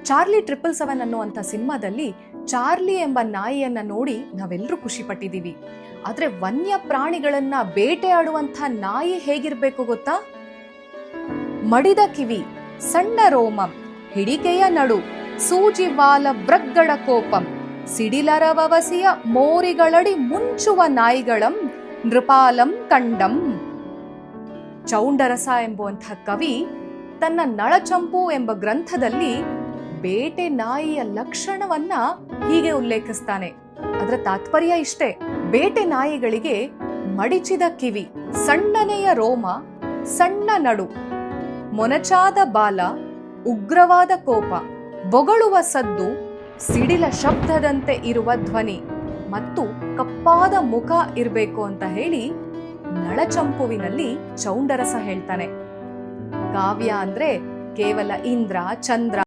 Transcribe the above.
Charlie 777 ಅನ್ನುವಂಥ ಸಿನಿಮಾದಲ್ಲಿ Charlie ಎಂಬ ನಾಯಿಯನ್ನ ನೋಡಿ ನಾವೆಲ್ಲರೂ ಖುಷಿ ಪಟ್ಟಿದೀವಿ. ಆದ್ರೆ ವನ್ಯ ಪ್ರಾಣಿಗಳನ್ನ ಬೇಟೆಯಾಡುವಂಥ ನಾಯಿ ಹೇಗಿರ್ಬೇಕು ಗೊತ್ತಾ? ಮಡಿದ ಕಿವಿ, ಸಣ್ಣ ರೋಮಂ, ಹಿಡಿಕೆಯ ನಡು, ಸೂಜಿವಾಲ ಬ್ರಗ್ಗಡ ಕೋಪಂ, ಸಿಡಿಲರವಸಿಯ ಮೋರಿಗಳಡಿ ಮುಂಚುವ ನಾಯಿಗಳಂ ನೃಪಾಲಂ ಕಂಡಂ. ಚೌಂಡರಸ ಎಂಬುವಂಥ ಕವಿ ತನ್ನ ನಳಚಂಪು ಎಂಬ ಗ್ರಂಥದಲ್ಲಿ ಬೇಟೆ ನಾಯಿಯ ಲಕ್ಷಣವನ್ನ ಹೀಗೆ ಉಲ್ಲೇಖಿಸ್ತಾನೆ. ಅದರ ತಾತ್ಪರ್ಯ ಇಷ್ಟೇ: ಬೇಟೆ ನಾಯಿಗಳಿಗೆ ಮಡಿಚಿದ ಕಿವಿ, ಸಣ್ಣನೆಯ ರೋಮ, ಸಣ್ಣ ನಡು, ಮೊನಚಾದ ಬಾಲ, ಉಗ್ರವಾದ ಕೋಪ, ಬೊಗಳುವ ಸದ್ದು, ಸಿಡಿಲ ಶಬ್ದದಂತೆ ಇರುವ ಧ್ವನಿ ಮತ್ತು ಕಪ್ಪಾದ ಮುಖ ಇರಬೇಕು ಅಂತ ಹೇಳಿ ನಳಚಂಪುವಿನಲ್ಲಿ ಚೌಂಡರಸ ಹೇಳ್ತಾನೆ. ಕಾವ್ಯ ಅಂದ್ರೆ ಕೇವಲ ಇಂದ್ರ, ಚಂದ್ರ